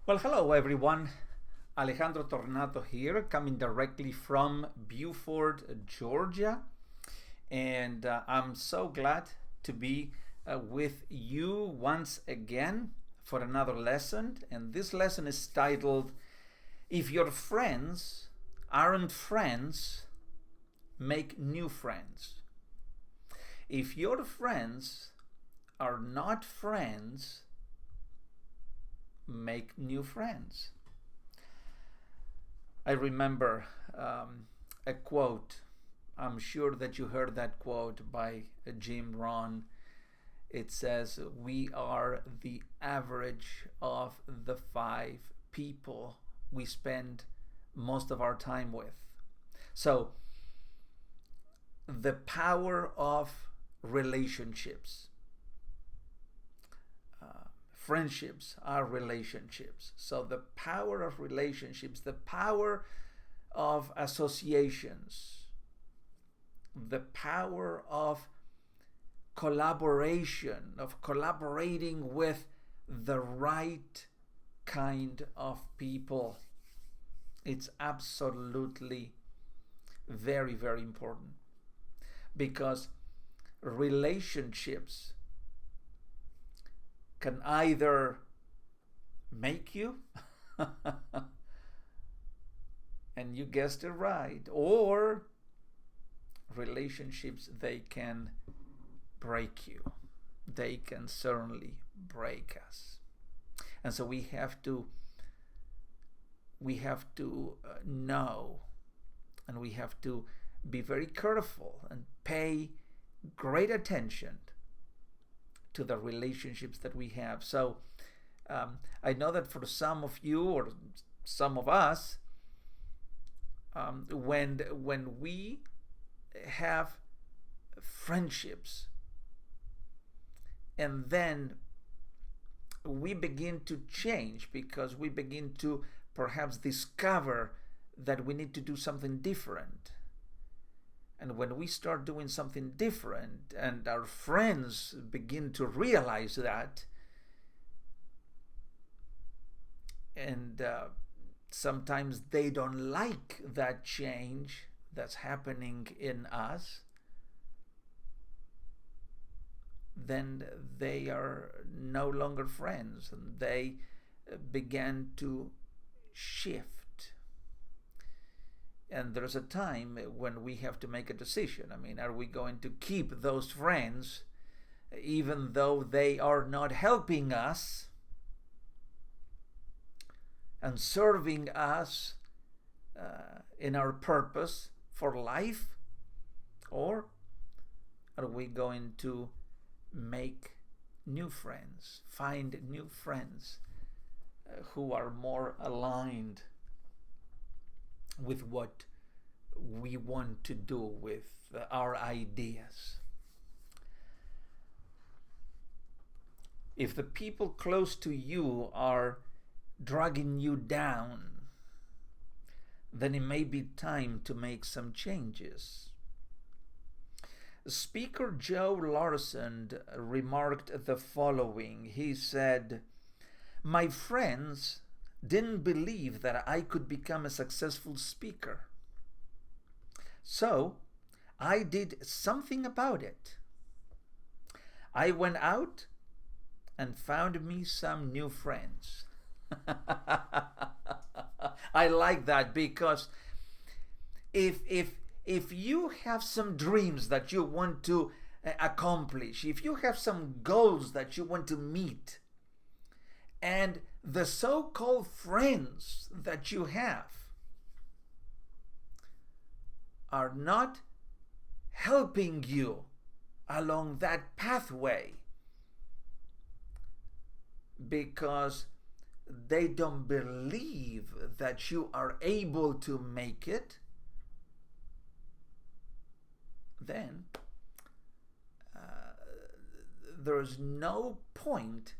Well, hello everyone. Alejandro Tornato here, coming directly from Beaufort, Georgia. And I'm so glad to be with you once again for another lesson. And this lesson is titled, If Your Friends Aren't Friends, Make New Friends. If your friends are not friends, make new friends. I remember a quote. I'm sure that you heard that quote by Jim Rohn. It says, "We are the average of the five people we spend most of our time with." So, the power of relationships. Friendships are relationships. So the power of relationships, the power of associations, the power of collaboration, of collaborating with the right kind of people. It's absolutely very, very important, because relationships can either make you, and you guessed it right, or relationships, they can break you. They can certainly break us. And so we have to know, and we have to be very careful and pay great attention to the relationships that we have. So I know that for some of you or some of us, when we have friendships and then we begin to change because we begin to perhaps discover that we need to do something different. And when we start doing something different and our friends begin to realize that, and sometimes they don't like that change that's happening in us, then they are no longer friends, and they began to shift. And there's a time when we have to make a decision. I mean, are we going to keep those friends even though they are not helping us and serving us in our purpose for life? Or are we going to make new friends, find new friends who are more aligned with what we want to do, with our ideas? If the people close to you are dragging you down, then it may be time to make some changes. Speaker Joe Larson remarked the following. He said, "My friends didn't believe that I could become a successful speaker. So I did something about it. I went out and found me some new friends." I like that, because if you have some dreams that you want to accomplish, if you have some goals that you want to meet, and the so-called friends that you have are not helping you along that pathway because they don't believe that you are able to make it, then there's no point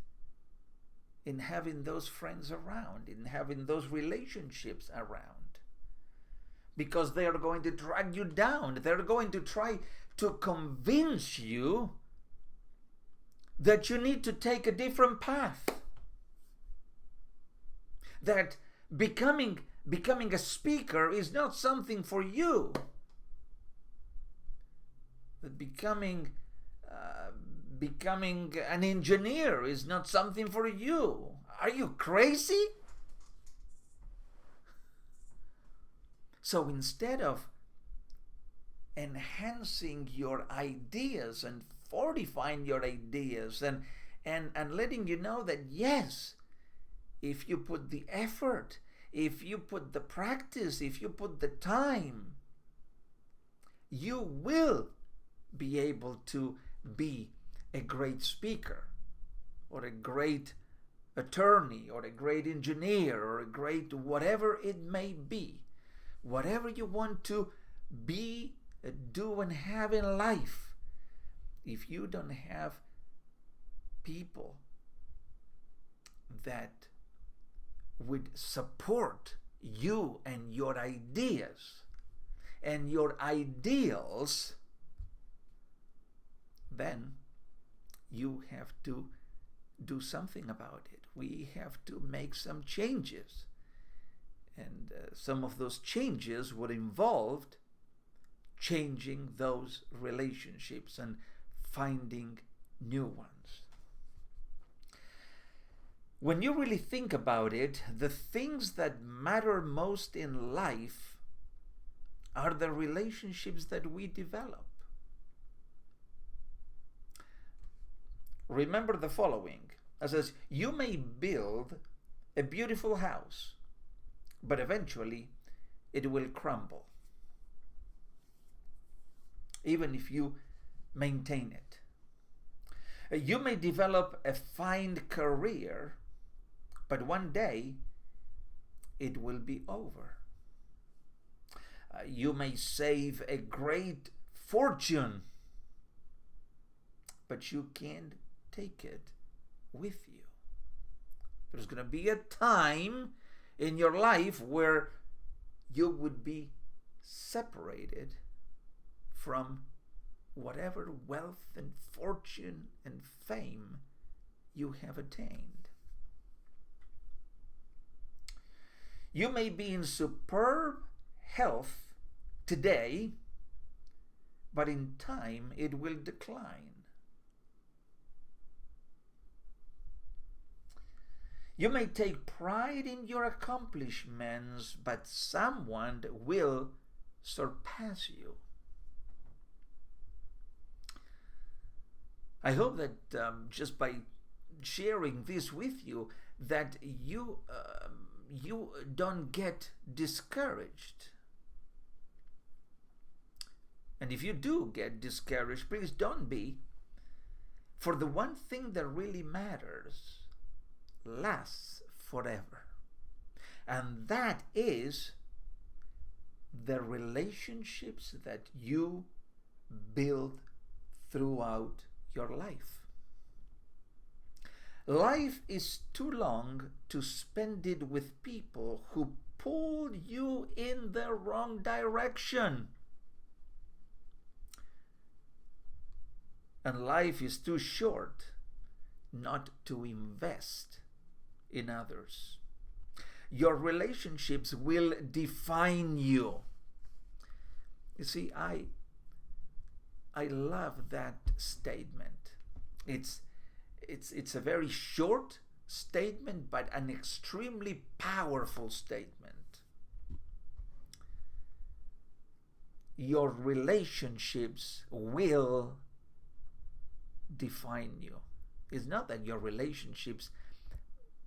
in having those friends around, in having those relationships around, because they are going to drag you down. They're going to try to convince you that you need to take a different path. that becoming a speaker is not something for you. That becoming an engineer is not something for you. Are you crazy? So instead of enhancing your ideas and fortifying your ideas and letting you know that yes, if you put the effort, if you put the practice, if you put the time, you will be able to be a great speaker or a great attorney or a great engineer or a great whatever it may be. Whatever you want to be, do, and have in life, if you don't have people that would support you and your ideas and your ideals, then you have to do something about it. We have to make some changes. And some of those changes would involve changing those relationships and finding new ones. When you really think about it, the things that matter most in life are the relationships that we develop. Remember the following. It says, you may build a beautiful house, but eventually it will crumble, even if you maintain it. You may develop a fine career, but one day it will be over. You may save a great fortune, but you can't take it with you. There's going to be a time in your life where you would be separated from whatever wealth and fortune and fame you have attained. You may be in superb health today, but in time it will decline. You may take pride in your accomplishments, but someone will surpass you. I hope that just by sharing this with you, that you don't get discouraged. And if you do get discouraged, please don't be. For the one thing that really matters lasts forever. And that is the relationships that you build throughout your life. Life is too long to spend it with people who pull you in the wrong direction. And life is too short not to invest in others. Your relationships will define you. You see, I love that statement. It's a very short statement, but an extremely powerful statement. Your relationships will define you. It's not that your relationships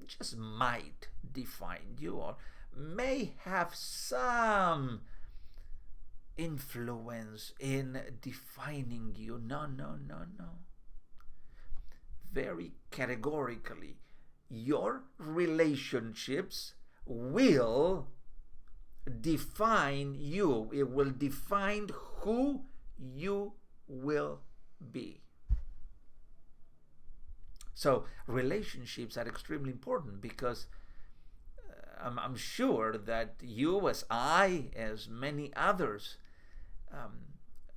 just might define you or may have some influence in defining you. No. Very categorically, your relationships will define you. It will define who you will be. So relationships are extremely important because I'm sure that you, as I, as many others,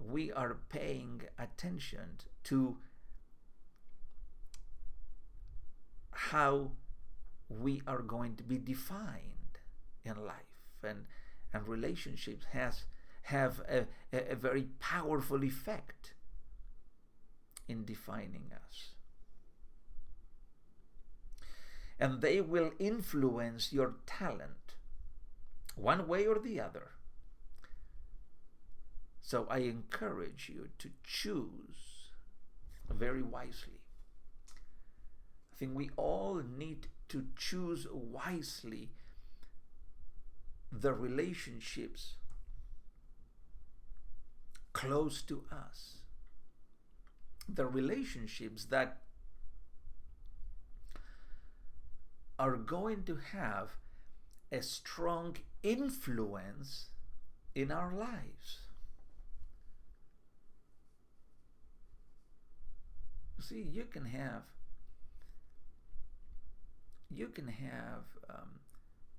we are paying attention to how we are going to be defined in life, and relationships have a very powerful effect in defining us. And they will influence your talent one way or the other. So I encourage you to choose very wisely. I think we all need to choose wisely the relationships close to us, the relationships that are going to have a strong influence in our lives. See, you can have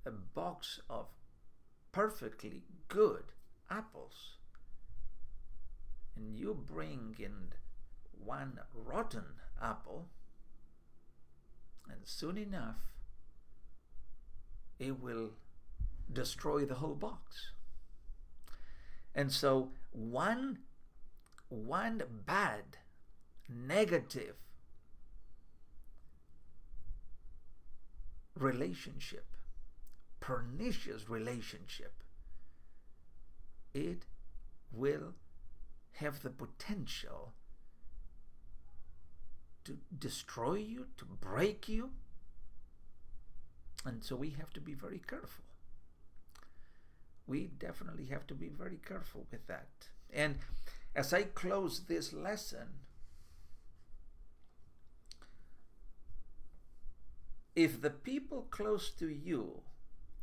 a box of perfectly good apples, and you bring in one rotten apple, and soon enough it will destroy the whole box. And so one bad, negative relationship, pernicious relationship, it will have the potential to destroy you, to break you. And so we have to be very careful. We definitely have to be very careful with that. And as I close this lesson, if the people close to you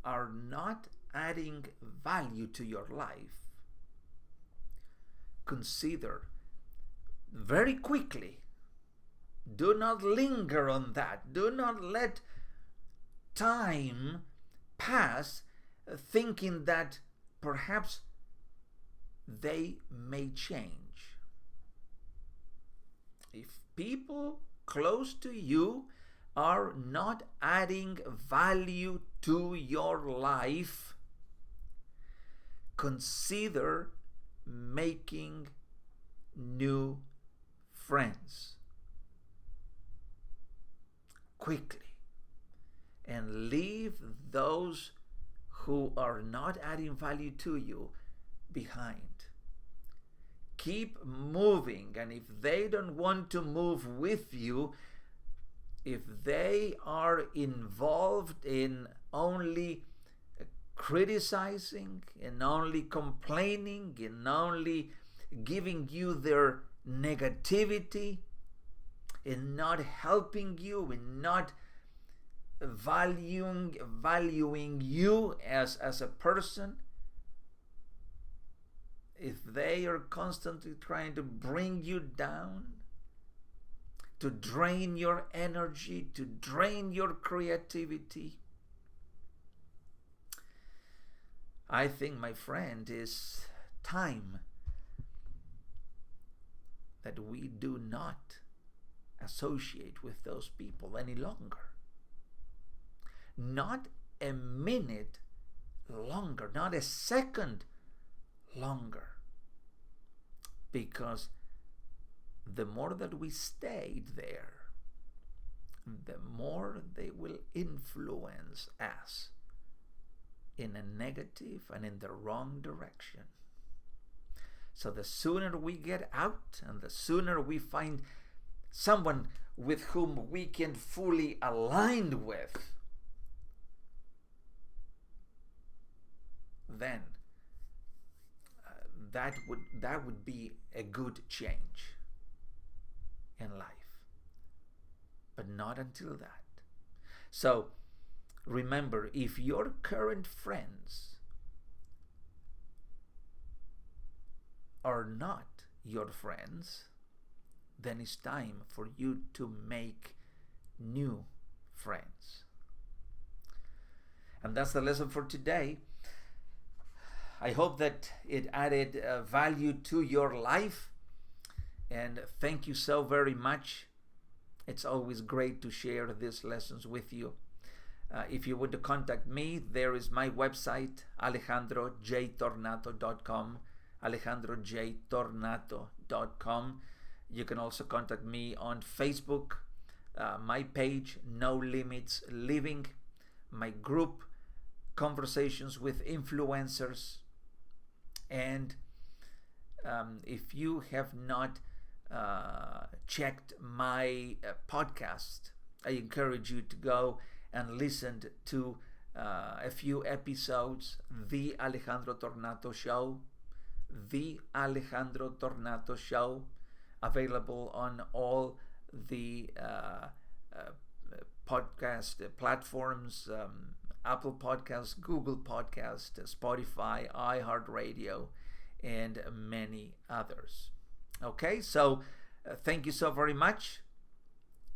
are not adding value to your life, consider very quickly, do not linger on that. Do not let time pass thinking that perhaps they may change. If people close to you are not adding value to your life, consider making new friends quickly, and leave those who are not adding value to you behind. Keep moving, and if they don't want to move with you, if they are involved in only criticizing and only complaining and only giving you their negativity and not helping you and not valuing you as a person, if they are constantly trying to bring you down, to drain your energy, to drain your creativity, I think, my friend, is time that we do not associate with those people any longer. Not a minute longer, not a second longer. Because the more that we stayed there, the more they will influence us in a negative and in the wrong direction. So the sooner we get out and the sooner we find someone with whom we can fully align with, then that would be a good change in life. But not until that. So remember, if your current friends are not your friends, then it's time for you to make new friends. And that's the lesson for today. I hope that it added value to your life. And thank you so very much. It's always great to share these lessons with you. If you want to contact me, there is my website, alejandrojtornato.com, alejandrojtornato.com. You can also contact me on Facebook, my page, No Limits Living, my group, Conversations with Influencers. And if you have not checked my podcast, I encourage you to go and listen to a few episodes. The Alejandro Tornato Show, The Alejandro Tornato Show, available on all the podcast platforms, Apple Podcasts, Google Podcasts, Spotify, iHeartRadio, and many others. Okay, so thank you so very much.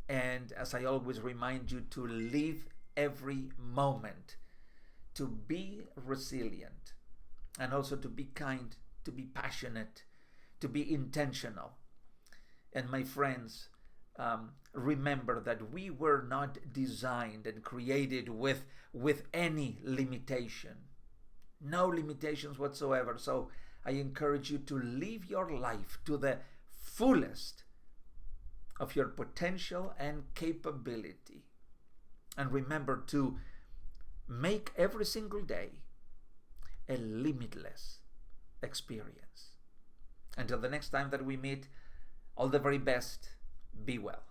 And as I always remind you, to live every moment, to be resilient, and also to be kind, to be passionate, to be intentional. And my friends, remember that we were not designed and created with any limitation. No limitations whatsoever. So I encourage you to live your life to the fullest of your potential and capability. And remember to make every single day a limitless experience. Until the next time that we meet, all the very best. Be well.